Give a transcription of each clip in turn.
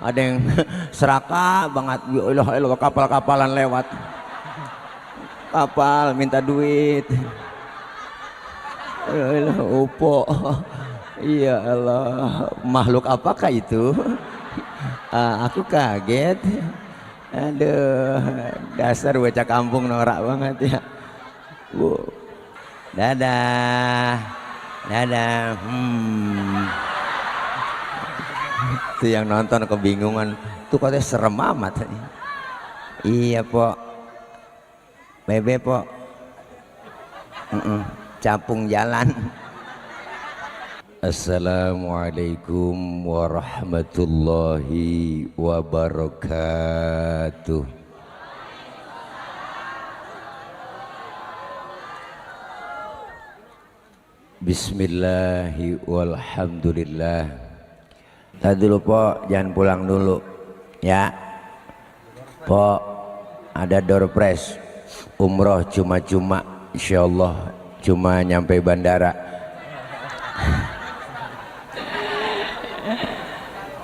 ada yang serakah banget, ya Allah, kapal-kapalan lewat, kapal minta duit, ya Allah, upo, iya Allah, makhluk apakah itu? Aku kaget, aduh, dasar bocah kampung norak banget ya. Bu, dadah, dadah. Itu yang nonton kebingungan, tuh katanya serem amat. Iya pok, bebe pok, capung jalan. Assalamualaikum warahmatullahi wabarakatuh. Bismillahi walhamdulillah. Tadi dulu pok, jangan pulang dulu ya pok, ada door prize umroh cuma-cuma, insyaallah cuma nyampe bandara.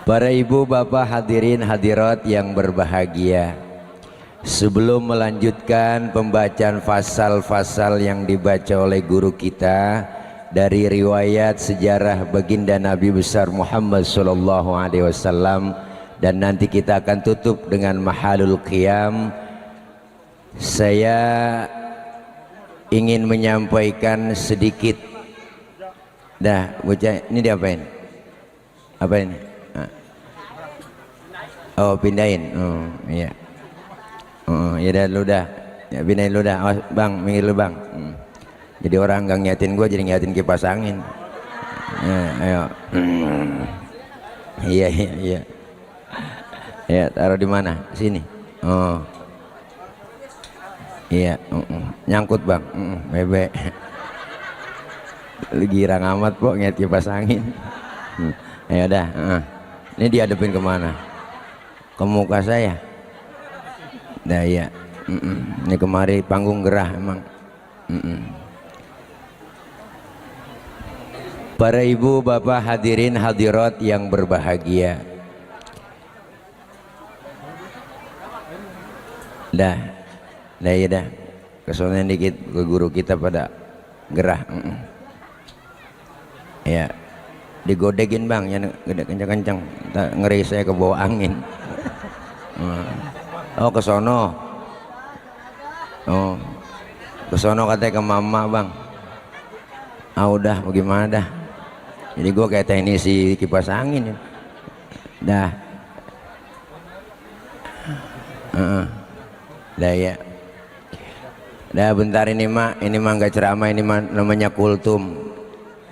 Para ibu bapak hadirin hadirat yang berbahagia, sebelum melanjutkan pembacaan fasal-fasal yang dibaca oleh guru kita dari riwayat sejarah baginda Nabi besar Muhammad sallallahu alaihi wasallam, dan nanti kita akan tutup dengan mahalul qiyam, saya ingin menyampaikan sedikit. Dah bocah ini diapain? Apa ini? Oh pindahin. Oh iya. Oh ya dah lu dah. Ya pindahin lu dah. Awas bang, minggir lu bang. Jadi orang nggak ngiatin gua, jadi ngiatin kipas angin. Ya, ayo. Iya iya iya. Ya taruh di mana? Sini. Oh. Iya. Nyangkut bang. Bebek. Lu girang amat pok ngiat kipas angin. Ayo dah. Ini dihadapin kemana? Ke muka saya. Dah ya. Ini kemari panggung gerah emang. Para ibu bapak hadirin hadirat yang berbahagia, dah ya dah, kesono dikit ke guru kita pada gerah. Ya digodekin bang, ya gede kencang-kencang, ngeri saya ke bawah angin. Oh kesono, oh kesono katanya ke mama bang. Udah bagaimana dah, jadi gua kayak teknisi kipas angin ya. Dah dah ya dah, bentar ini mak nggak ceramah, ini mah namanya kultum,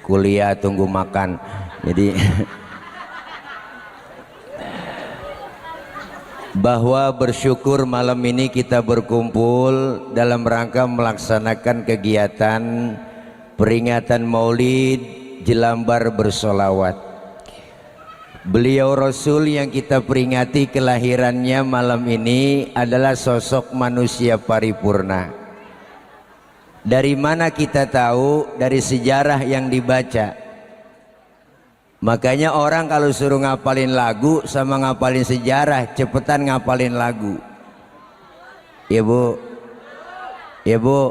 kuliah tunggu makan. Jadi bahwa bersyukur malam ini kita berkumpul dalam rangka melaksanakan kegiatan peringatan Maulid Jelambar bersolawat. Beliau Rasul yang kita peringati kelahirannya malam ini adalah sosok manusia paripurna. Dari mana kita tahu? Dari sejarah yang dibaca. Makanya orang kalau suruh ngapalin lagu sama ngapalin sejarah, cepetan ngapalin lagu. Ya bu, ya bu,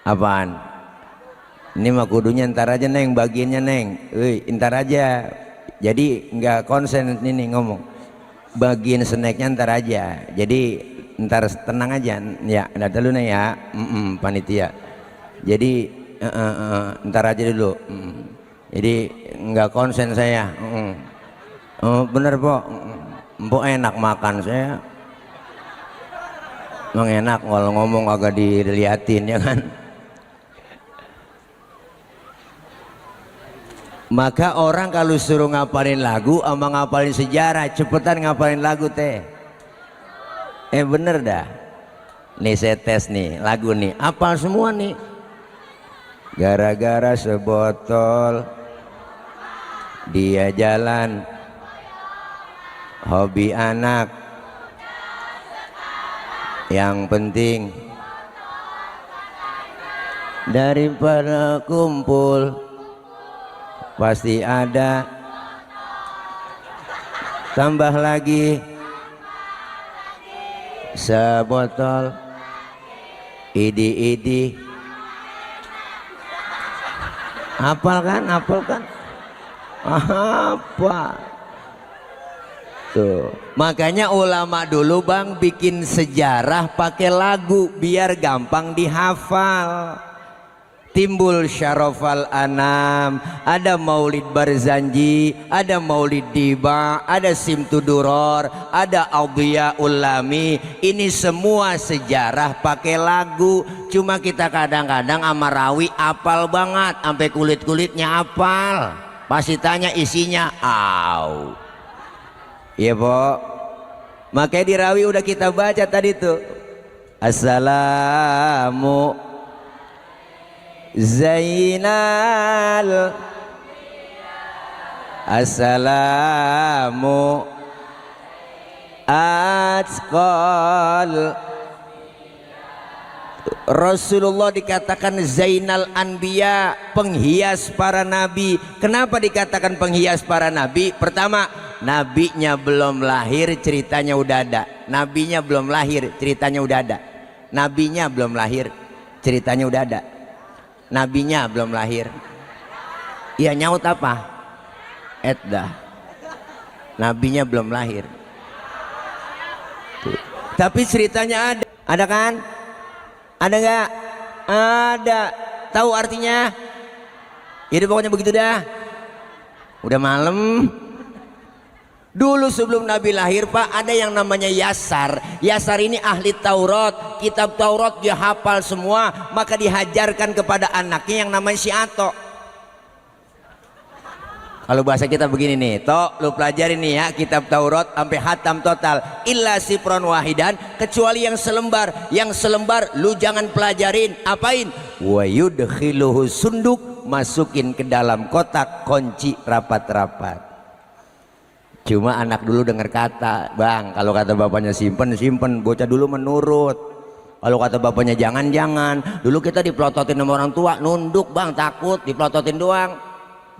apaan? Ini mah kudunya ntar aja neng, bagiannya neng, ntar aja. Jadi nggak konsen ini ngomong, bagian snacknya ntar aja. Jadi ntar tenang aja, ya ntar dulu nih ya, panitia. Jadi ntar aja dulu. Jadi nggak konsen saya. Bener po, empok enak makan saya. Emang enak kalau ngomong agak diliatin ya kan. Maka orang kalau suruh ngapalin lagu sama ngapalin sejarah, cepetan ngapalin lagu teh. Bener dah. Nih saya tes nih lagu nih, apal semua nih. Gara-gara sebotol dia jalan, hobi anak, yang penting daripada kumpul pasti ada tambah lagi sebotol idi hafal kan apa tuh. Makanya ulama dulu bang bikin sejarah pakai lagu biar gampang dihafal. Timbul Syarofal Anam, ada Maulid Barzanji, ada Maulid Diba, ada Simtuduror, ada Audhiya Ulami. Ini semua sejarah pakai lagu. Cuma kita kadang-kadang sama rawi apal banget, sampai kulit-kulitnya apal. Pasti tanya isinya, au. Iya po. Makanya di rawi udah kita baca tadi tuh. Assalamu Zainal Assalamu Atqal. Rasulullah dikatakan Zainal Anbiya, penghias para nabi. Kenapa dikatakan penghias para nabi? Pertama, nabinya belum lahir ceritanya udah ada. Nabinya belum lahir ceritanya udah ada. Nabinya belum lahir ceritanya udah ada. Nabinya belum lahir. Iya nyaut apa? Eddah. Nabinya belum lahir. Tuh. Tapi ceritanya ada. Ada kan? Ada nggak? Ada. Tahu artinya? Jadi pokoknya begitu dah. Udah malam. Dulu sebelum Nabi lahir Pak, ada yang namanya Yasar. Yasar ini ahli Taurat, kitab Taurat dia hafal semua, maka dihajarkan kepada anaknya yang namanya si Ato. Kalau bahasa kita begini nih, Tok, lu pelajarin nih ya kitab Taurat sampai hatam total, illa sifron wahidan, kecuali yang selembar. Yang selembar lu jangan pelajarin, apain? Wa yudkhiluhu sunduk, masukin ke dalam kotak, kunci rapat-rapat. Cuma anak dulu dengar kata, bang, kalau kata bapaknya simpen, bocah dulu menurut. Kalau kata bapaknya jangan. Dulu kita dipelototin sama orang tua, nunduk bang, takut, dipelototin doang.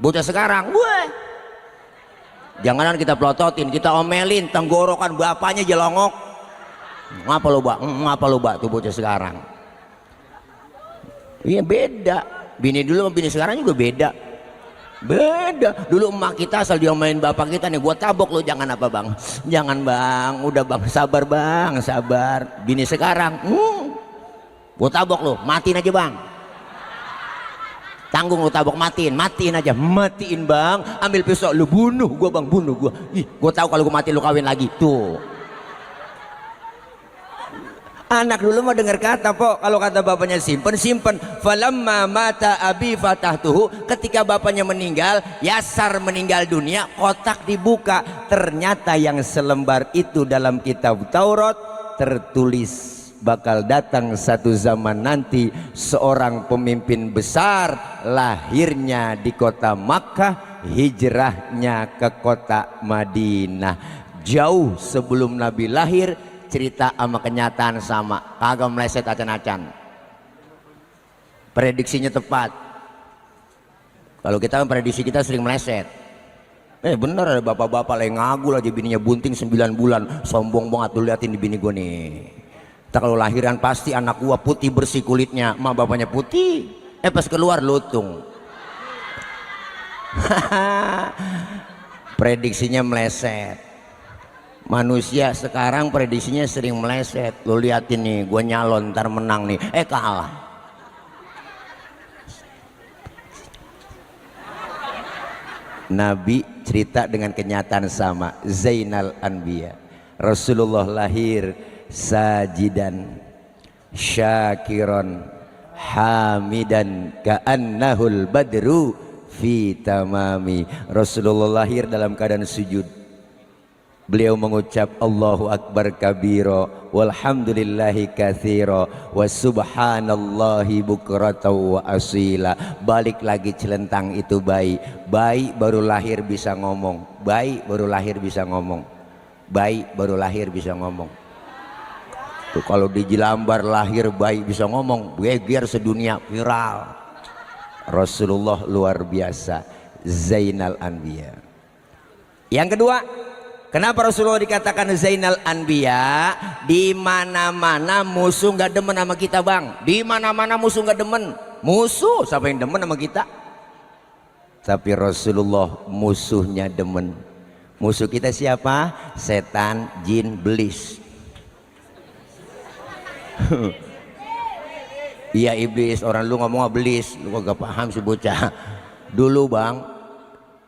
Bocah sekarang, weh, janganan kita pelototin, kita omelin, tenggorokan bapaknya jelongok. Ngapa lo bak, tuh bocah sekarang. Iya beda, bini dulu sama bini sekarang juga beda. Beda. Dulu emak kita asal diomelin bapak kita nih, gua tabok lo, jangan apa bang, jangan bang, udah bang, sabar bang, sabar. Bini sekarang, gua tabok lo, matiin aja bang, tanggung lo tabok, matiin aja, matiin bang, ambil pisau lu bunuh gua bang, bunuh gua. Ih, gua tahu kalau gua mati lu kawin lagi tuh. Anak dulu mau dengar kata po, kalau kata bapaknya simpen. Falamma mata abi fatahtuhu, ketika bapaknya meninggal, Yasar meninggal dunia, kotak dibuka, ternyata yang selembar itu dalam kitab Taurat tertulis bakal datang satu zaman nanti seorang pemimpin besar, lahirnya di kota Makkah, hijrahnya ke kota Madinah. Jauh sebelum Nabi lahir, cerita sama kenyataan sama, kagak meleset acan-acan. Prediksinya tepat. Kalau kita kan prediksi kita sering meleset. Bener ada bapak-bapak lagi ngagul aja bininya bunting 9 bulan, sombong banget. Lu liatin di bini gue nih. Kita kalau lahiran pasti anak gua putih bersih kulitnya, emak bapaknya putih. Pas keluar lutung. Prediksinya meleset. Manusia sekarang prediksinya sering meleset. Lo liatin nih, gue nyalon ntar menang nih, kalah. Nabi cerita dengan kenyataan sama. Zainal Anbiya, Rasulullah lahir sajidan syakiron hamidan ka'annahul badru fi tamami. Rasulullah lahir dalam keadaan sujud. Beliau mengucap Allahu Akbar kabira walhamdulillahi katsira wa subhanallahi bukratan wa asila. Balik lagi celentang itu bayi baru lahir bisa ngomong, bayi baru lahir bisa ngomong, bayi baru lahir bisa ngomong. Tuh kalau di Jelambar lahir bayi bisa ngomong, geger sedunia, viral. Rasulullah luar biasa, Zainal Anbiya. Yang kedua, Kenapa Rasulullah dikatakan Zainal Anbiya? Di mana-mana musuh nggak demen sama kita bang. Di mana-mana musuh nggak demen. Musuh siapa yang demen sama kita? Tapi Rasulullah musuhnya demen. Musuh kita siapa? Setan, jin, belis. Iya iblis. Orang lu ngomong belis, lu gak paham sih bocah. Dulu bang,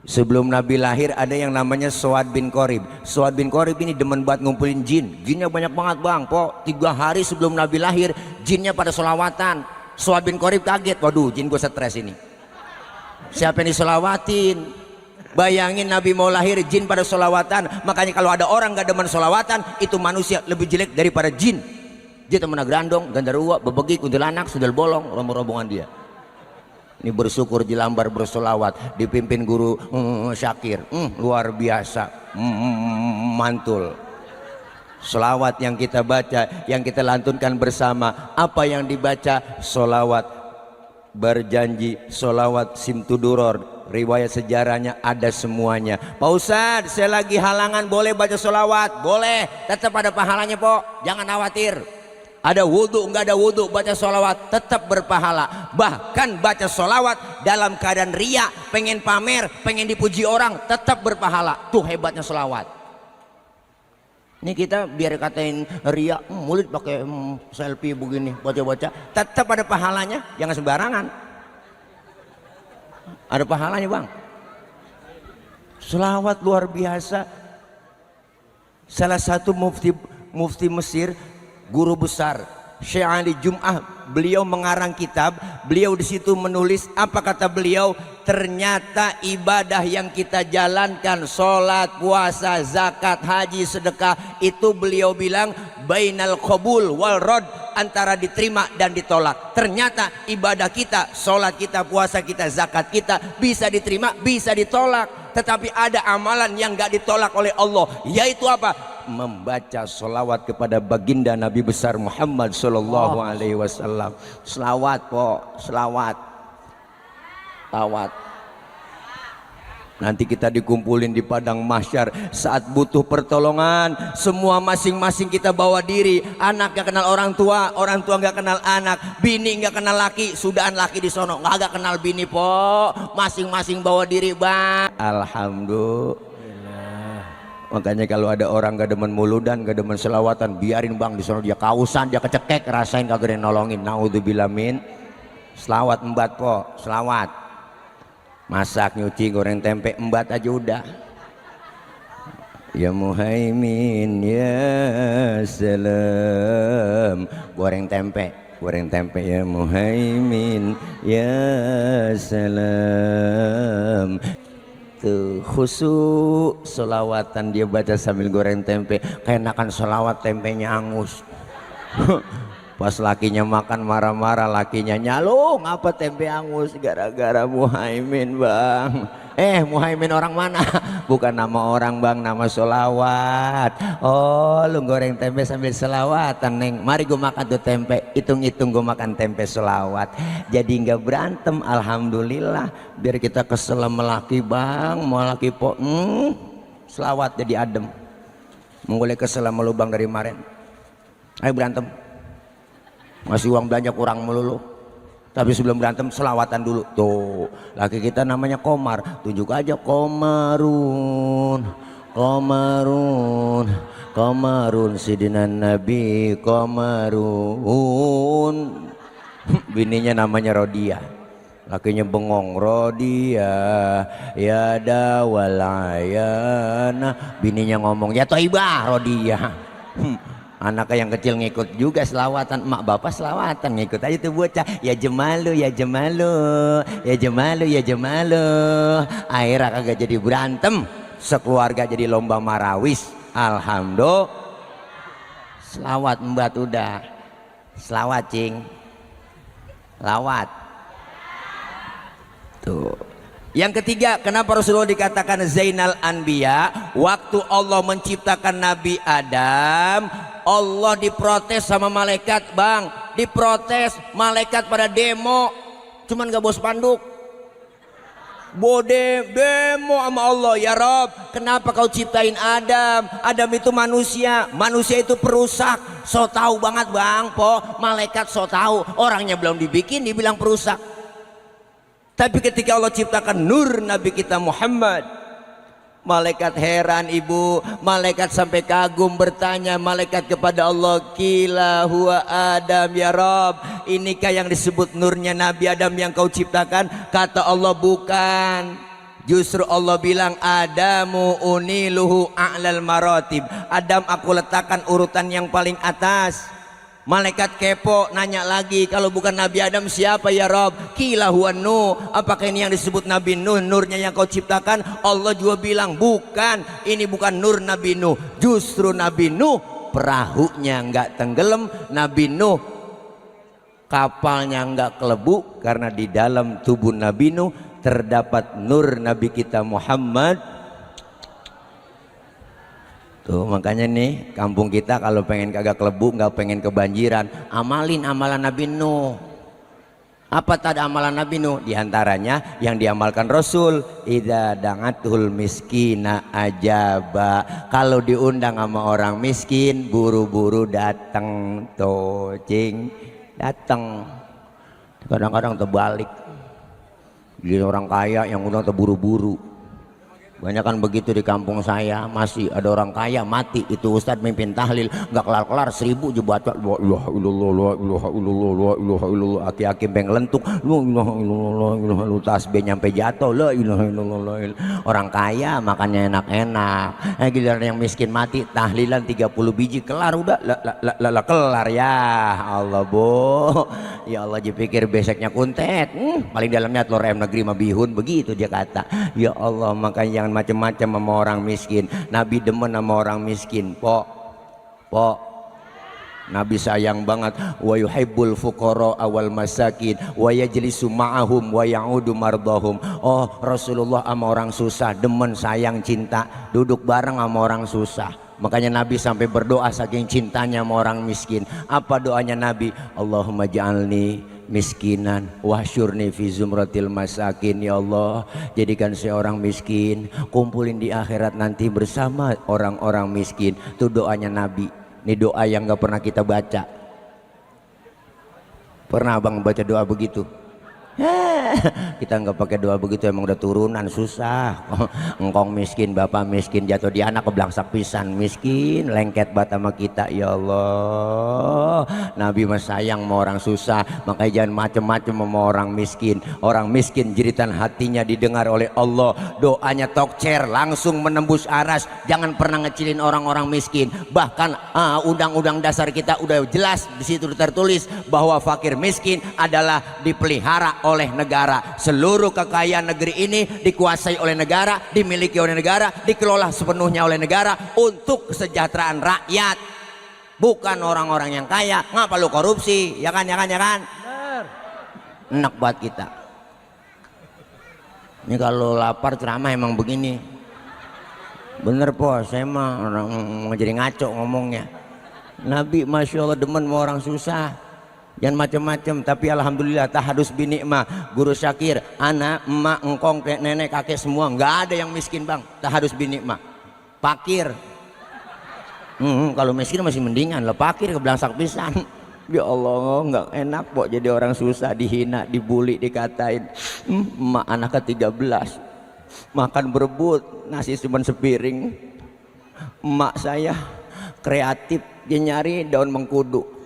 sebelum Nabi lahir ada yang namanya Suad bin Qorib. Suad bin Qorib ini demen banget ngumpulin jin. Jinnya banyak banget bang. 3 hari sebelum Nabi lahir jinnya pada sholawatan. Suad bin Qorib kaget. Waduh jin gue stres ini. Siapa yang disolawatin? Bayangin Nabi mau lahir jin pada sholawatan. Makanya kalau ada orang gak demen sholawatan, itu manusia lebih jelek daripada jin. Dia temen grandong, gandarua, bebegi, kuntilanak, sundel bolong, rombongan dia. Ini bersyukur Jelambar bersolawat dipimpin guru Syakir, luar biasa, mantul. Solawat yang kita baca, yang kita lantunkan bersama, apa yang dibaca? Solawat berjanji, solawat simtuduror, riwayat sejarahnya ada semuanya. Pak Ustadz, saya lagi halangan, boleh baca solawat? Boleh, tetap ada pahalanya Pok, jangan khawatir. Ada wudhu, enggak ada wudhu, baca solawat tetap berpahala. Bahkan baca solawat dalam keadaan ria, pengen pamer, pengen dipuji orang, tetap berpahala. Tuh hebatnya solawat. Ini kita biar katain ria, mulut pakai selfie begini, baca-baca, tetap ada pahalanya, jangan sembarangan. Ada pahalanya bang. Solawat luar biasa. Salah satu mufti Mesir, guru besar Syekh Ali Jum'ah, beliau mengarang kitab. Beliau di situ menulis, apa kata beliau? Ternyata ibadah yang kita jalankan, sholat, puasa, zakat, haji, sedekah, itu beliau bilang bainal qabul wal rad, antara diterima dan ditolak. Ternyata ibadah kita, sholat kita, puasa kita, zakat kita bisa diterima, bisa ditolak. Tetapi ada amalan yang gak ditolak oleh Allah, yaitu apa? Membaca solawat kepada baginda Nabi besar Muhammad Sallallahu Alaihi Wasallam. Selawat Pok, selawat. Nanti kita dikumpulin di padang mahsyar saat butuh pertolongan. Semua masing-masing kita bawa diri. Anak gak kenal orang tua gak kenal anak, bini gak kenal laki, sudahan laki di sono gak kenal bini Pok. Masing-masing bawa diri bang. Alhamdulillah. Makanya kalau ada orang gak demen muludan, gak demen selawatan, biarin bang, di sono dia kausan, dia kecekek, rasain kagak ada yang nolongin. Naudzubillah min. Selawat embat Pok, selawat. Masak, nyuci, goreng tempe, embat aja udah. Ya Muhaimin ya salam. Goreng tempe ya Muhaimin ya salam. Tuh khusyuk selawatan dia baca sambil goreng tempe. Keenakan selawat, tempenya angus. Pas lakinya makan marah-marah, lakinya nyalung, apa tempe angus? Gara-gara Muhaimin bang. Muhaimin orang mana? Bukan nama orang bang, nama solawat. Oh lu goreng tempe sambil selawatan neng. Mari gue makan tuh tempe, hitung-hitung gue makan tempe solawat. Jadi nggak berantem, alhamdulillah. Biar kita kesel sama laki bang, mau laki po, selawat jadi adem. Boleh kesel sama lu bang dari kemarin. Ayo berantem. Masih uang belanja kurang melulu. Tapi sebelum berantem selawatan dulu. Tuh laki kita namanya Komar, tunjuk aja Komarun Sidina Nabi Komarun. Bininya namanya Rodia, lakinya bengong. Rodia ya dawalayana. Bininya ngomong ya Toibah Rodia. Anaknya yang kecil ngikut juga selawatan, emak bapak selawatan ngikut aja tuh bocah. Ya jemalu ya jemalu ya jemalu ya jemalu. Akhirnya kagak jadi berantem, sekeluarga jadi lomba marawis. Alhamdulillah. Selawat embat udah. Selawat cing. Lawat. Tuh. Yang ketiga, kenapa Rasulullah dikatakan Zainal Anbiya? Waktu Allah menciptakan Nabi Adam, Allah diprotes sama malaikat bang. Diprotes, malaikat pada demo, cuman gak bawa spanduk. demo sama Allah, ya Rob, kenapa kau ciptain Adam? Adam itu manusia, manusia itu perusak. So tahu banget bang, malaikat so tahu, orangnya belum dibikin dibilang perusak. Tapi ketika Allah ciptakan nur Nabi kita Muhammad, malaikat heran ibu, malaikat sampai kagum bertanya malaikat kepada Allah, kila huwa Adam ya Rob, inikah yang disebut nurnya Nabi Adam yang kau ciptakan? Kata Allah bukan, justru Allah bilang Adamu uniluhu a'lal maratib, Adam aku letakkan urutan yang paling atas. Malaikat kepo nanya lagi, kalau bukan Nabi Adam siapa ya Rob? Kila huwa Nuh, apakah ini yang disebut Nabi Nuh, nurnya yang kau ciptakan? Allah juga bilang bukan, ini bukan nur Nabi Nuh, justru Nabi Nuh perahunya nggak tenggelam, Nabi Nuh kapalnya nggak kelebu, karena di dalam tubuh Nabi Nuh terdapat nur Nabi kita Muhammad. Tuh makanya nih kampung kita kalau pengen kagak kelebu, nggak pengen kebanjiran, amalin amalan Nabi Nuh. Apa tadi amalan Nabi Nuh? Di antaranya yang diamalkan Rasul, idza da'atul miskina ajaba, kalau diundang sama orang miskin buru-buru datang, tocing datang. Kadang-kadang terbalik, jadi orang kaya yang undang terburu-buru. Banyak kan begitu di kampung saya, masih ada orang kaya mati, itu ustadz mimpin tahlil nggak kelar-kelar 1000 jebat, la ilaha illallah, la ilaha illallah, la ilaha illallah, aki-aki beng lentuk, la ilaha illallah, la ilaha illallah, tasbih nyampe jatuh, la ilaha illallah. Orang kaya makannya enak-enak, giliran yang miskin mati tahlilan 30 biji kelar udah, la kelar ya Allah bu, ya Allah dipikir beseknya kuntet, paling dalamnya telur ayam negeri mah bihun, begitu dia kata. Ya Allah, makanya macam-macam sama orang miskin. Nabi demen sama orang miskin, Nabi sayang banget, wa yuhibbul fuqara awal masakin wa yajlisu ma'ahum wa ya'udu mardahum. Oh Rasulullah sama orang susah demen, sayang, cinta, duduk bareng sama orang susah. Makanya Nabi sampai berdoa saking cintanya sama orang miskin. Apa doanya Nabi? Allahumma ja'alni miskinan wahsyurni fi zumratil masakin. Ya Allah, jadikan saya orang miskin, kumpulin di akhirat nanti bersama orang-orang miskin. Itu doanya Nabi. Ini doa yang gak pernah kita baca. Pernah abang baca doa begitu? Kita nggak pakai doa begitu, emang udah turunan susah. Engkong miskin, bapak miskin, jatuh di anak keblangsak pisan, miskin lengket bat sama kita. Ya Allah, Nabi mas sayang sama orang susah, makanya jangan macem-macem sama orang miskin. Orang miskin jeritan hatinya didengar oleh Allah, doanya tokcer langsung menembus aras. Jangan pernah ngecilin orang-orang miskin. Bahkan undang-undang dasar kita udah jelas di situ tertulis bahwa fakir miskin adalah dipelihara oleh negara. Seluruh kekayaan negeri ini dikuasai oleh negara, dimiliki oleh negara, dikelola sepenuhnya oleh negara untuk kesejahteraan rakyat, bukan orang-orang yang kaya. Ngapa lu korupsi? Ya kan, ya kan, ya kan? Enak buat kita. Ini kalau lapar ceramah emang begini. Bener po, saya mah orang mau jadi ngaco ngomongnya. Nabi masya Allah demen sama orang susah. Jangan macam-macam, tapi alhamdulillah tahadus binikmah, guru Syakir, anak, emak, engkong, nenek, kakek semua nggak ada yang miskin bang. Tahadus binikmah, pakir. Kalau miskin masih mendingan, lah pakir keblangsak pisan. Ya Allah, nggak enak kok jadi orang susah, dihina, dibully, dikatain. Emak anak ke-13 makan berebut, nasi cuma sepiring. Emak saya kreatif, dia nyari daun mengkudu.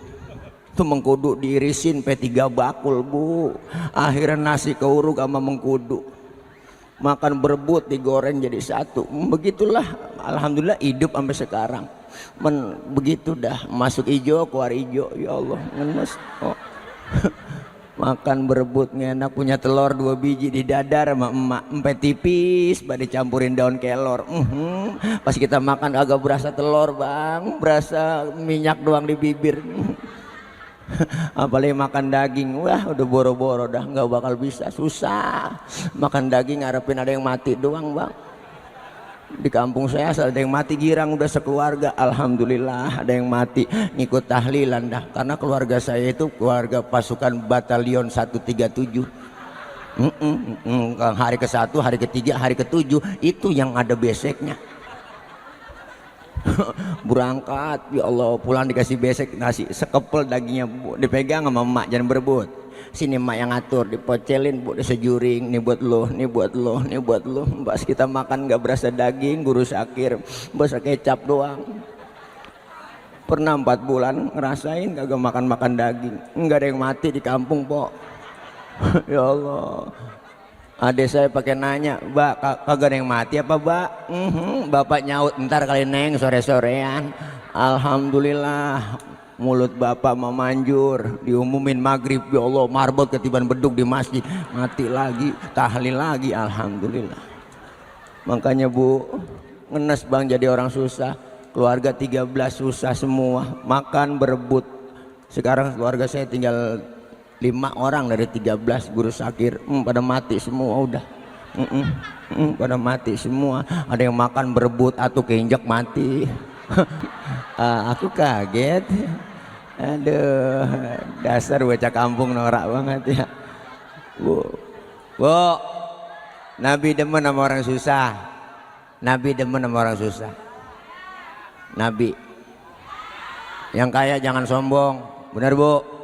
Itu mengkudu diirisin P3 bakul bu, akhirnya nasi keuruk sama mengkudu, makan berebut digoreng jadi satu. Begitulah alhamdulillah hidup sampai sekarang. Begitu dah, masuk hijau keluar hijau. Ya Allah ngenes. Makan berebut enak, punya telur 2 biji di dadar sama emak, empe tipis pada campurin daun kelor. Pas kita makan agak berasa telur bang, berasa minyak doang di bibir. Apalagi makan daging, wah udah boro-boro dah, nggak bakal bisa, susah. Makan daging ngarepin ada yang mati doang bang. Di kampung saya asal ada yang mati girang udah sekeluarga, alhamdulillah ada yang mati ngikut tahlilan dah. Karena keluarga saya itu keluarga pasukan batalion 137. Hari ke-1, hari ke-3, hari ke-7 itu yang ada beseknya. Berangkat, ya Allah, pulang dikasih besek nasi sekepel dagingnya, Bu, dipegang sama emak, jangan berebut. Sini emak yang ngatur, dipocelin, Bu, disejuring, nih buat lo, nih buat lo, nih buat lo. Pas kita makan nggak berasa daging, guru Syakir berasa kecap doang. Pernah 4 bulan ngerasain kagak makan daging, nggak ada yang mati di kampung, Pok. Ya Allah. Adik saya pakai nanya, "Mbak, kagak ada yang mati apa, Mbak?" Bapak nyaut, "Ntar kali Neng, sore-sorean." Alhamdulillah, mulut bapak memanjur, diumumin maghrib, ya Allah, marbot ketiban beduk di masjid, mati lagi, tahlil lagi, alhamdulillah. Makanya Bu, ngenes Bang jadi orang susah, keluarga 13 susah semua, makan berebut. Sekarang keluarga saya tinggal 5 orang dari 13, guru Syakir pada mati semua udah. Pada mati semua, ada yang makan berebut atau keinjak mati. Aku kaget, aduh, dasar bocah kampung norak banget ya. Bu, Nabi demen sama orang susah, Nabi demen sama orang susah. Nabi yang kaya jangan sombong, benar Bu.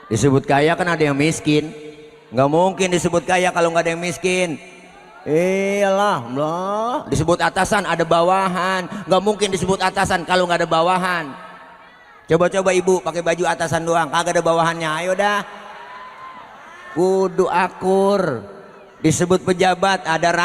Disebut kaya kan ada yang miskin, nggak mungkin disebut kaya kalau nggak ada yang miskin. Iyalah, disebut atasan ada bawahan, nggak mungkin disebut atasan kalau nggak ada bawahan. Coba-coba ibu pakai baju atasan doang, kagak ada bawahannya. Ayo dah, kudu akur. Disebut pejabat ada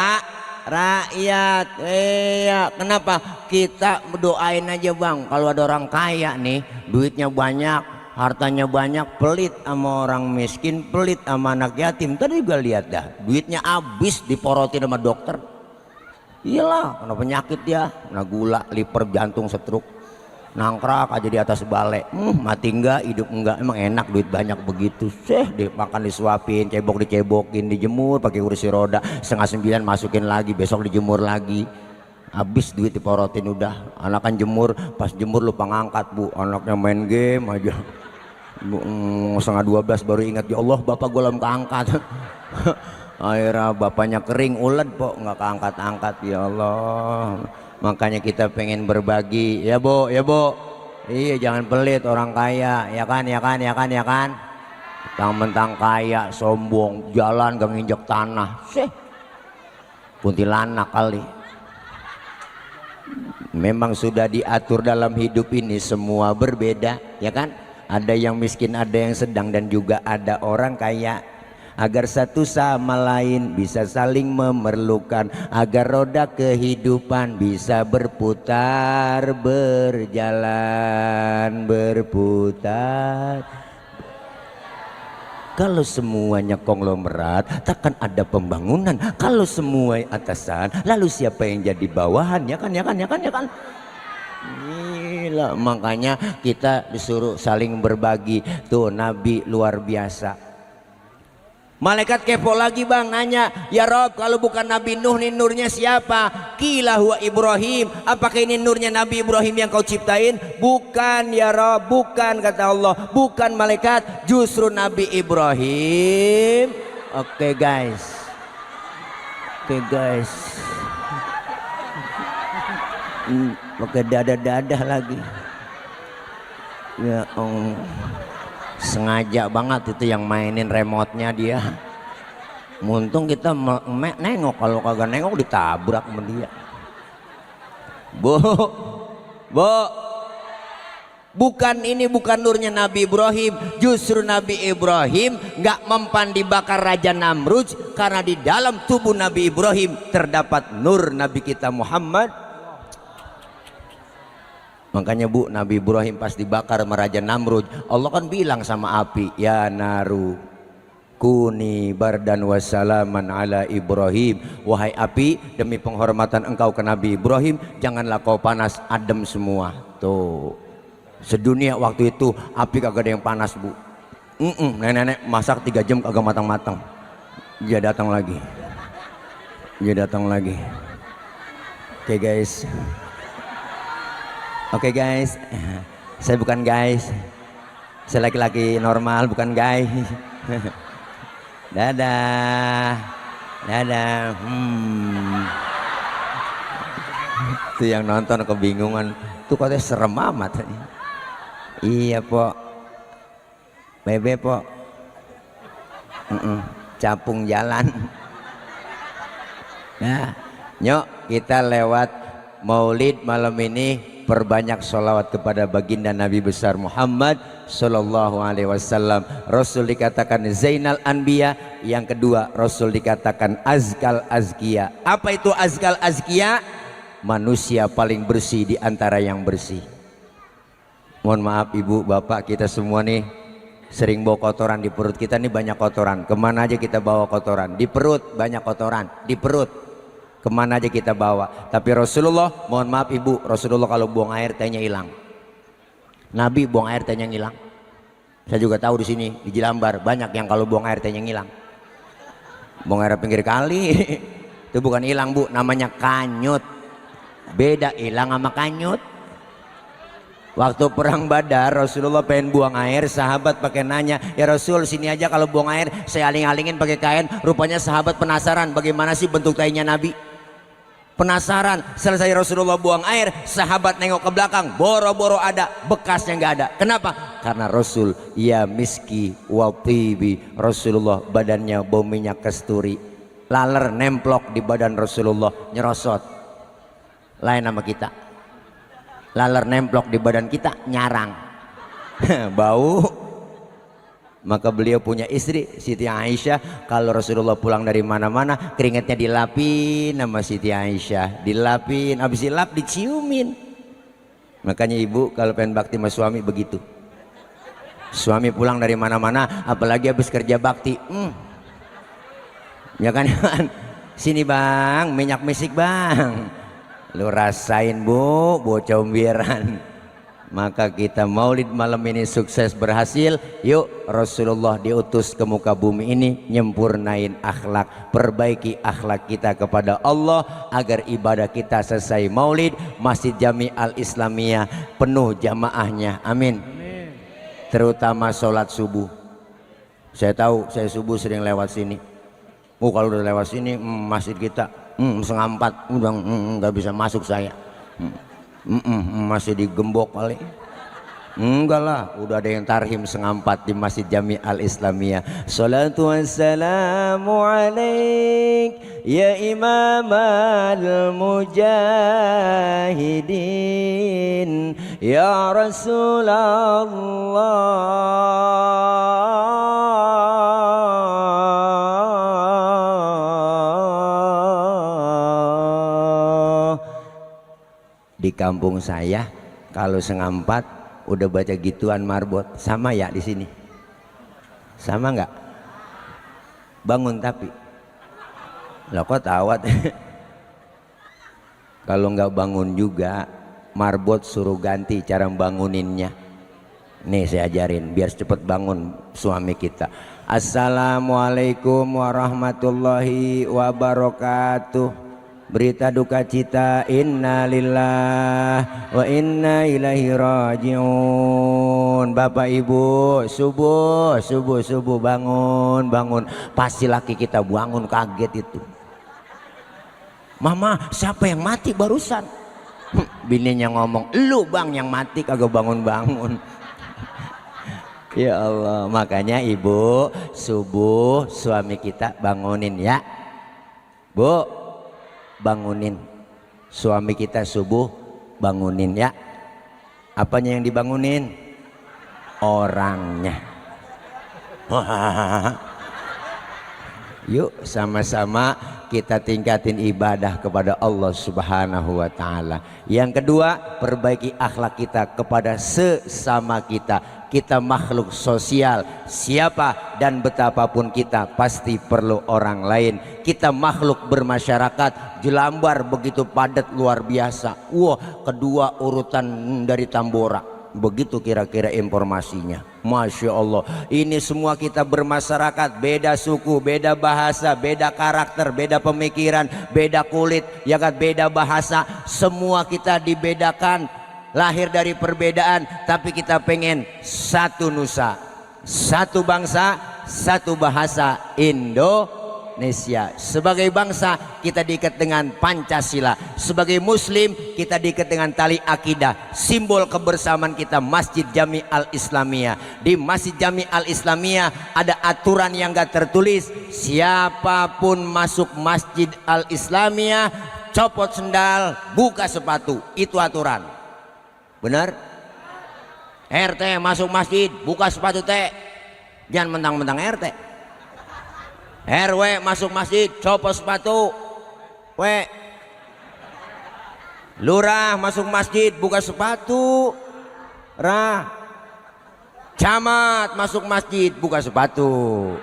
rakyat. Iya, kenapa? Kita doain aja Bang, kalau ada orang kaya nih, duitnya banyak, hartanya banyak, pelit sama orang miskin, pelit sama anak yatim. Tadi juga lihat dah, duitnya habis diporotin sama dokter. Iyalah, kena penyakit dia, kena gula, liver, jantung, stroke, nangkrak aja di atas balai. Mati enggak, hidup enggak, emang enak duit banyak begitu. Dimakan disuapin, cebok dicebokin, dijemur pakai kursi roda, 8:30 masukin lagi, besok dijemur lagi. Habis duit diporotin udah. Anak kan jemur, pas jemur lupa ngangkat Bu, anaknya main game aja. 11:30 baru ingat, ya Allah bapak gue belum keangkat. Akhirnya bapaknya kering ulet Pok, nggak keangkat-angkat, ya Allah. Makanya kita pengen berbagi ya Bu, ya Bu. Iya, jangan pelit orang kaya, ya kan, ya kan, ya kan, ya kan. Mentang-mentang kaya sombong, jalan gak nginjek tanah, kuntilanak kali. Memang sudah diatur dalam hidup ini semua berbeda, ya kan? Ada yang miskin, ada yang sedang, dan juga ada orang kaya. Agar satu sama lain bisa saling memerlukan, agar roda kehidupan bisa berputar, berjalan, berputar. Kalau semuanya konglomerat, takkan ada pembangunan. Kalau semua atasan, lalu siapa yang jadi bawahan? Ya kan, ya kan, ya kan, ya kan. Gila, makanya kita disuruh saling berbagi. Tuh Nabi luar biasa. Malaikat kepo lagi Bang, nanya, "Ya Rob, kalau bukan Nabi Nuh nih nurnya siapa?" Qila huwa Ibrahim. Apakah ini nurnya Nabi Ibrahim yang kau ciptain? Bukan ya Rob, bukan, kata Allah. Bukan malaikat, justru Nabi Ibrahim. Oke guys, oke guys, pakai dadah-dadah lagi. Ya sengaja banget itu yang mainin remote-nya dia. Muntung kita nengok, kalau kagak nengok ditabrak sama dia. Bu, bukan, ini bukan nurnya Nabi Ibrahim. Justru Nabi Ibrahim gak mempan dibakar Raja Namrud, karena di dalam tubuh Nabi Ibrahim terdapat nur Nabi kita Muhammad. Makanya Bu, Nabi Ibrahim pas dibakar sama Raja Namrud, Allah kan bilang sama api, "Ya naru kuni bardan wassalaman ala Ibrahim." Wahai api, demi penghormatan engkau ke Nabi Ibrahim, janganlah kau panas, adem semua. Tuh, sedunia waktu itu api kagak ada yang panas Bu. Nenek-nenek masak 3 jam kagak matang-matang. Dia datang lagi, dia datang lagi. Oke guys, oke guys, saya bukan guys, saya laki-laki normal, bukan guys. Dadah. Dadah. Itu yang nonton kebingungan. Tuh katanya serem amat. Iya po. Bebe po. Capung jalan. Nah, nyok kita lewat Maulid malam ini perbanyak sholawat kepada baginda Nabi besar Muhammad Sallallahu Alaihi Wasallam. Rasul dikatakan Zainal Anbiya. Yang kedua Rasul dikatakan Azkal Azkiya. Apa itu Azkal Azkiya? Manusia paling bersih di antara yang bersih. Mohon maaf ibu bapak, kita semua nih sering bawa kotoran di perut kita nih, banyak kotoran. Kemana aja kita bawa kotoran? Di perut banyak kotoran, di perut. Kemana aja kita bawa. Tapi Rasulullah, mohon maaf ibu, Rasulullah kalau buang air tehnya hilang. Nabi buang air tehnya hilang. Saya juga tahu di sini di Jelambar banyak yang kalau buang air tehnya hilang. Buang air pinggir kali itu bukan hilang bu, namanya kanyut. Beda hilang sama kanyut. Waktu perang Badar Rasulullah pengen buang air, sahabat pakai nanya, ya Rasul sini aja kalau buang air saya aling-alingin pakai kain. Rupanya sahabat penasaran bagaimana sih bentuk tainya Nabi. Penasaran, selesai Rasulullah buang air, sahabat nengok ke belakang, boro-boro ada, bekasnya nggak ada. Kenapa? Karena Rasul ya miski wa tibi, Rasulullah badannya bau minyak kasturi, laler nemplok di badan Rasulullah nyerosot. Lain sama kita, laler nemplok di badan kita nyarang bau. Maka beliau punya istri Siti Aisyah, kalau Rasulullah pulang dari mana-mana keringatnya dilapin sama Siti Aisyah, dilapin, habis dilap diciumin. Makanya ibu kalau pengen bakti sama suami begitu. Suami pulang dari mana-mana apalagi habis kerja bakti, ya kan, sini bang minyak misik bang, lu rasain bu, bocah umbiran. Maka kita maulid malam ini sukses berhasil. Yuk Rasulullah diutus ke muka bumi ini nyempurnain akhlak, perbaiki akhlak kita kepada Allah agar ibadah kita selesai maulid Masjid Jami Al Islamiyah penuh jamaahnya. Amin. Terutama sholat subuh. Saya tahu saya subuh sering lewat sini. Kalau udah lewat sini masjid kita 3:30 udah nggak bisa masuk saya. Masih digembok kali. Enggak lah, udah ada yang tarhim 3:30 di Masjid Jami Al Islamiyah. Salatu wassalamu alaik ya imam al mujahidin ya Rasulullah. Di kampung saya kalau 3:30 udah baca gituan marbot, sama ya di sini? Sama nggak? Bangun tapi lah kok tawat. Kalau nggak bangun juga marbot suruh ganti cara banguninnya. Nih saya ajarin biar cepet bangun suami kita. Assalamualaikum warahmatullahi wabarakatuh. Berita duka cita, inna lillah wa inna ilaihi rajiun. Bapak ibu subuh bangun. Pasti laki kita bangun kaget itu. Mama siapa yang mati barusan? Bininya ngomong, lu bang yang mati kagak bangun. Ya Allah, makanya ibu subuh suami kita bangunin ya. Bu, bangunin suami kita subuh, bangunin ya. Apanya yang dibangunin? Orangnya. Yuk sama-sama kita tingkatin ibadah kepada Allah Subhanahu wa taala. Yang kedua, perbaiki akhlak kita kepada sesama kita. Kita makhluk sosial, siapa dan betapapun kita pasti perlu orang lain. Kita makhluk bermasyarakat, Jelambar begitu padat luar biasa. Wah, kedua urutan dari Tambora. Begitu kira-kira informasinya. Masya Allah, ini semua kita bermasyarakat, beda suku, beda bahasa, beda karakter, beda pemikiran, beda kulit, ya kan, beda bahasa. Semua kita dibedakan. Lahir dari perbedaan, tapi kita pengen satu nusa, satu bangsa, satu bahasa Indonesia. Sebagai bangsa kita diikat dengan Pancasila. Sebagai muslim kita diikat dengan tali akidah. Simbol kebersamaan kita Masjid Jami Al Islamiyah. Di Masjid Jami Al Islamiyah ada aturan yang gak tertulis. Siapapun masuk Masjid Al Islamiyah copot sendal, buka sepatu. Itu aturan. Benar? RT masuk masjid buka sepatu teh, jangan mentang-mentang RT. RW masuk masjid copot sepatu. Lurah masuk masjid buka sepatu. Camat masuk masjid buka sepatu.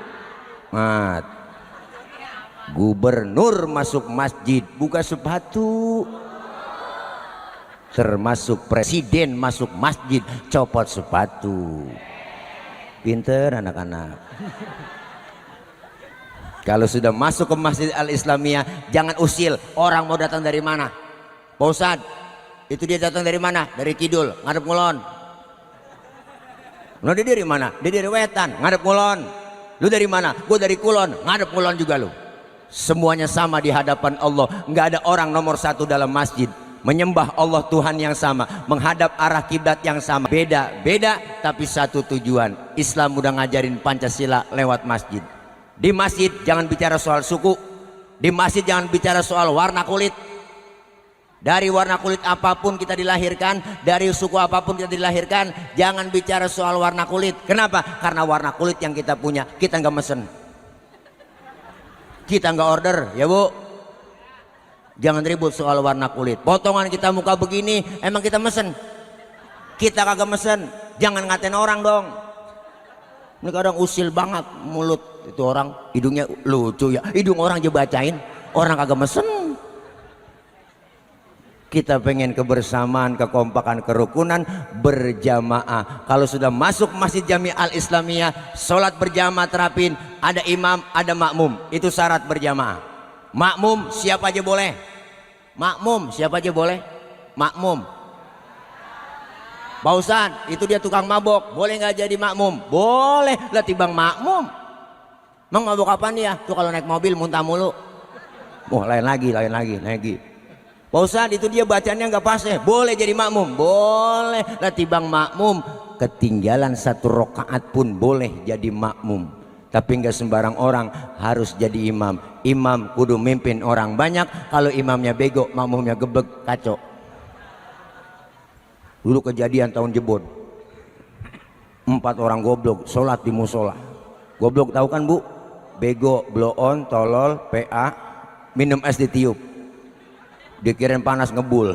Gubernur masuk masjid buka sepatu. Termasuk presiden masuk masjid copot sepatu. Pinter anak-anak. Kalau sudah masuk ke Masjid Al Islamiyah jangan usil orang mau datang dari mana. Pak Ustadz, itu dia datang dari mana? Dari kidul ngadep ngulon. Lo dia dari mana? Dia dari wetan ngadep ngulon. Lu dari mana? Gue dari kulon ngadep ngulon juga lu. Semuanya sama di hadapan Allah. Nggak ada orang nomor satu dalam masjid. Menyembah Allah Tuhan yang sama, menghadap arah kiblat yang sama. Beda-beda tapi satu tujuan. Islam udah ngajarin Pancasila lewat masjid. Di masjid jangan bicara soal suku. Di masjid jangan bicara soal warna kulit. Dari warna kulit apapun kita dilahirkan, dari suku apapun kita dilahirkan, jangan bicara soal warna kulit. Kenapa? Karena warna kulit yang kita punya kita nggak mesen, kita nggak order, ya Bu. Jangan ribut soal warna kulit. Potongan kita muka begini emang kita mesen? Kita kagak mesen. Jangan ngatain orang dong. Ini kadang usil banget mulut itu orang, hidungnya lucu ya. Hidung orang aja bacain, orang kagak mesen. Kita pengen kebersamaan, kekompakan, kerukunan, berjamaah. Kalau sudah masuk Masjid Jami Al Islamiyah, sholat berjamaah terapin. Ada imam, ada makmum. Itu syarat berjamaah. Makmum siapa aja boleh. Makmum siapa aja boleh. Makmum. Pak Ustadz, itu dia tukang mabok, boleh nggak jadi makmum? Boleh lah, tibang makmum. Emang mabok apaan dia? Tuh kalau naik mobil muntah mulu. Wah, lain lagi. Pak Ustadz, itu dia bacanya nggak pas ya? Boleh jadi makmum? Boleh lah, tibang makmum. Ketinggalan satu rakaat pun boleh jadi makmum. Tapi nggak sembarang orang harus jadi imam. Imam kudu mimpin orang banyak. Kalau imamnya bego, makmumnya gebek, kacau. Dulu kejadian tahun jebon, 4 orang goblok sholat di musola. Goblok tahu kan Bu? Bego, blow on, tolol, PA, minum es ditiup, dikirain panas ngebul.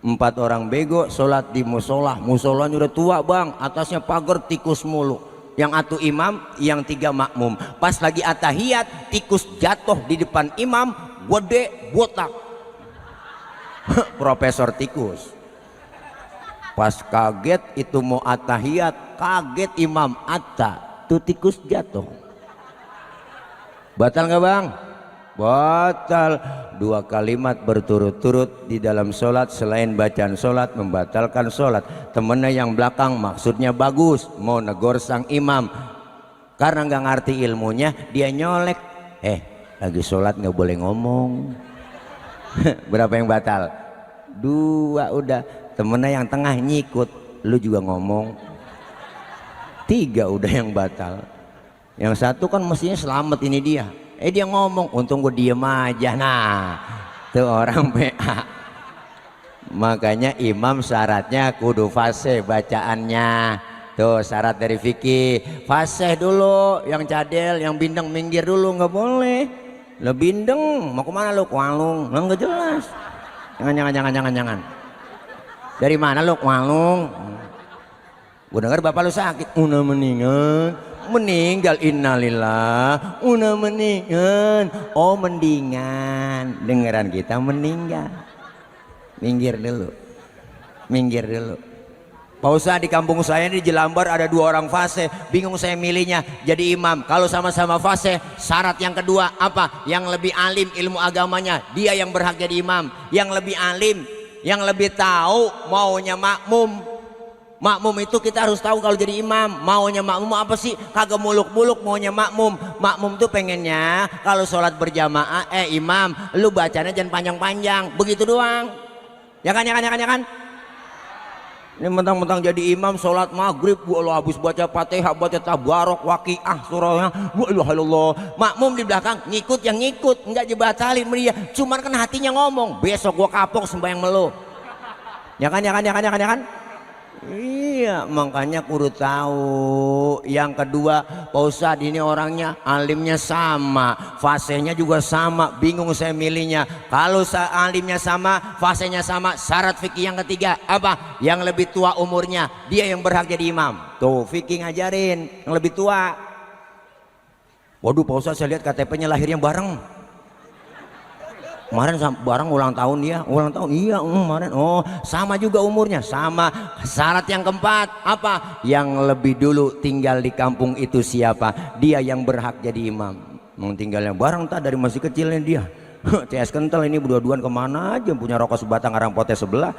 4 orang bego sholat di musola. Musolanya udah tua bang, atasnya pagar tikus mulu. Yang atu imam, yang 3 makmum. Pas lagi atahiyat, tikus jatuh di depan imam, gede botak. Profesor tikus. Pas kaget itu mau atahiyat, kaget imam atta, tuh tikus jatuh. Batal nggak bang? Batal. 2 kalimat berturut-turut di dalam sholat selain bacaan sholat membatalkan sholat. Temennya yang belakang maksudnya bagus, mau negor sang imam, karena nggak ngerti ilmunya dia nyolek. Lagi sholat nggak boleh ngomong. Berapa yang batal? 2 udah. Temennya yang tengah nyikut, lu juga ngomong. 3 udah yang batal. Yang 1 kan mestinya selamat ini dia. Dia ngomong, untung gue diem aja. Nah, tuh orang PA. Makanya imam syaratnya kudu fasih bacaannya. Tuh syarat dari fikih, fasih dulu. Yang cadel, yang bindeng minggir dulu, nggak boleh. Lo bindeng, mau kemana lo? Kualung, lo nggak jelas. Jangan. Dari mana lo? Kualung. Gue denger bapak lo sakit, udah meninggal, innalillah, udah meninggal. Oh mendingan, dengeran kita meninggal. Minggir dulu. Pak Ustadz, di kampung saya di Jelambar ada 2 orang fasih, bingung saya milihnya jadi imam. Kalau sama-sama fasih, syarat yang kedua apa? Yang lebih alim ilmu agamanya, dia yang berhak jadi imam. Yang lebih alim, yang lebih tahu maunya makmum. Makmum itu kita harus tahu kalau jadi imam maunya makmum apa sih, kagak muluk-muluk maunya makmum. Makmum tuh pengennya kalau sholat berjamaah imam lu bacanya jangan panjang-panjang begitu doang, ya kan. Ini mentang-mentang jadi imam sholat maghrib gua habis baca Fatihah, baca tabarok, waqiah, surahnya wa ilaha illallah, makmum di belakang ngikut, yang ngikut enggak dibatalin dia, cuman kan hatinya ngomong besok gua kapok sembahyang melu, ya kan. Iya, makanya kudu tahu. Yang kedua, Pak Ustadz ini orangnya alimnya sama, fasenya juga sama, bingung saya milihnya. Kalau alimnya sama, fasenya sama, syarat fikih yang ketiga apa? Yang lebih tua umurnya, dia yang berhak jadi imam. Tuh fikih ngajarin yang lebih tua. Waduh Pak Ustadz, saya lihat KTP-nya lahirnya bareng. Kemarin bareng ulang tahun dia, ulang tahun iya kemarin. Oh sama juga umurnya, sama. Syarat yang keempat apa? Yang lebih dulu tinggal di kampung itu siapa? Dia yang berhak jadi imam. Mau tinggalnya bareng tak dari masih kecilnya dia. CS kental ini berdua-duaan kemana aja, punya rokok sebatang arang potes sebelah.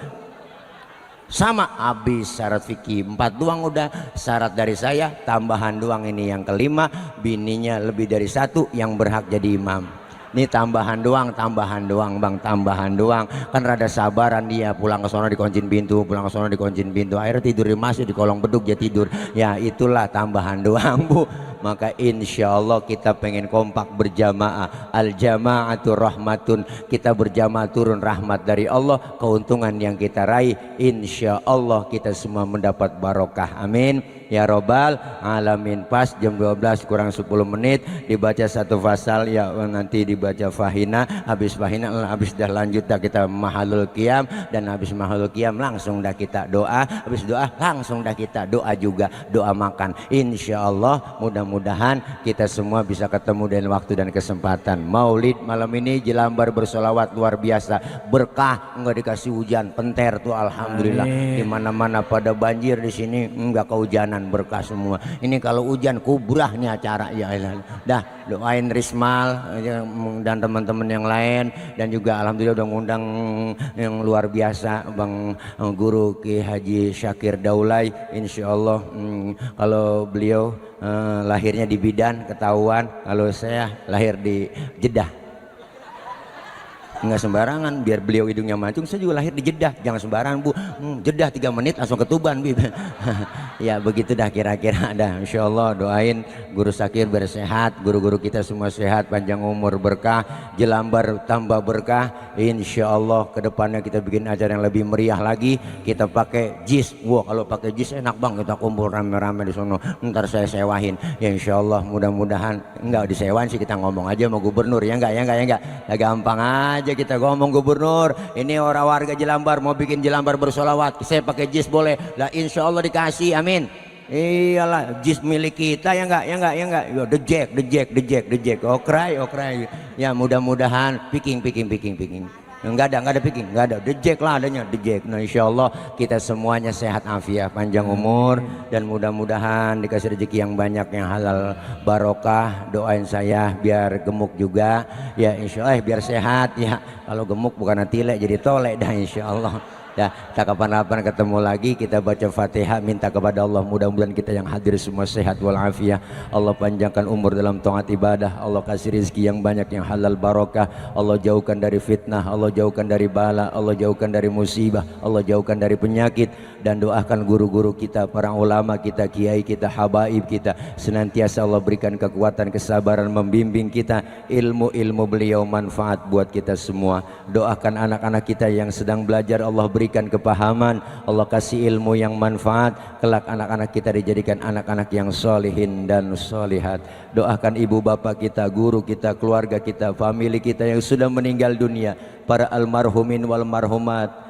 Sama habis syarat fikih 4 doang udah. Syarat dari saya tambahan doang ini yang kelima, bininya lebih dari 1 yang berhak jadi imam. Ini tambahan doang bang, tambahan doang. Kan rada sabaran dia, pulang ke sono dikuncin pintu, pulang ke sono dikuncin pintu, akhirnya tidur di masjid, di kolong beduk dia tidur. Ya itulah tambahan doang bu. Maka insya Allah kita pengen kompak berjamaah. Al jama'atu rahmatun, kita berjamaah turun rahmat dari Allah, keuntungan yang kita raih insya Allah kita semua mendapat barokah, amin ya robbal alamin. Pas jam 12 kurang 10 menit dibaca satu fasal ya, nanti dibaca fahina, habis fahina habis dah lanjut dah kita mahalul qiyam, dan habis mahalul qiyam langsung dah kita doa, habis doa langsung dah kita doa juga, doa makan. Insya Allah mudah-mudahan kita semua bisa ketemu dan waktu dan kesempatan. Maulid malam ini Jelambar bersolawat luar biasa, berkah, enggak dikasih hujan, penter tuh alhamdulillah. Di mana-mana pada banjir, di sini enggak kehujanan, berkah semua. Ini kalau hujan kubrah nih acara ya. Dah doain Rismal dan teman-teman yang lain, dan juga alhamdulillah udah ngundang yang luar biasa Bang Guru Ki Haji Syakir Daulay. Insyaallah kalau beliau lahirnya di Bidan ketahuan, kalau saya lahir di Jeddah. Enggak sembarangan, biar beliau hidungnya mancung, saya juga lahir di Jeddah, jangan sembarangan bu. Jeddah 3 menit langsung ke Tuban bu. Ya begitu dah kira-kira dah. Insyaallah doain Guru Syakir bersehat, guru-guru kita semua sehat, panjang umur, berkah, Jelambar tambah berkah. Insyaallah kedepannya kita bikin acara yang lebih meriah lagi, kita pakai jis. Wah kalau pakai jis enak bang, kita kumpul rame-rame di sono, ntar saya sewahin ya. Insyaallah mudah-mudahan enggak disewain sih, kita ngomong aja sama gubernur ya enggak. Ya gampang aja kita ngomong gubernur, ini orang warga Jelambar mau bikin Jelambar bersolawat, saya pakai jis boleh lah, insya Allah dikasih, amin. Iyalah jis milik kita ya enggak. Yo, the jack okray ya, mudah-mudahan picking enggak ada picking, enggak ada the jack lah adanya the jack. Nah insyaallah kita semuanya sehat afiat, panjang umur, dan mudah-mudahan dikasih rezeki yang banyak, yang halal barokah. Doain saya biar gemuk juga ya insyaallah, biar sehat ya. Kalau gemuk bukan tile jadi tolek dah insyaallah. Ya, tak kapan-kapan ketemu lagi, kita baca Fatihah, minta kepada Allah mudah-mudahan kita yang hadir semua sehat walafiat. Allah panjangkan umur dalam taat ibadah, Allah kasih rezeki yang banyak, yang halal barokah, Allah jauhkan dari fitnah, Allah jauhkan dari bala, Allah jauhkan dari musibah, Allah jauhkan dari penyakit. Dan doakan guru-guru kita, para ulama kita, kiai kita, habaib kita, senantiasa Allah berikan kekuatan, kesabaran, membimbing kita, ilmu beliau manfaat buat kita semua. Doakan anak-anak kita yang sedang belajar, Allah berikan kepahaman, Allah kasih ilmu yang manfaat, kelak anak-anak kita dijadikan anak-anak yang solihin dan solihat. Doakan ibu bapak kita, guru kita, keluarga kita, famili kita yang sudah meninggal dunia, para almarhumin wal marhumat,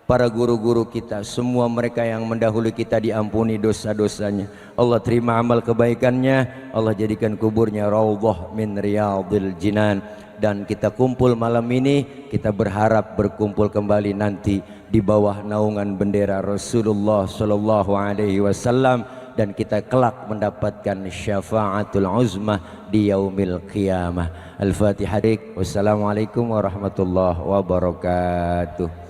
para guru-guru kita, semua mereka yang mendahului kita diampuni dosa-dosanya, Allah terima amal kebaikannya, Allah jadikan kuburnya raudhah min riyadil jinan. Dan kita kumpul malam ini, kita berharap berkumpul kembali nanti di bawah naungan bendera Rasulullah Sallallahu Alaihi Wasallam, dan kita kelak mendapatkan syafaatul uzmah di yaumil qiyamah. Al-Fatihah. Wassalamualaikum warahmatullahi wabarakatuh.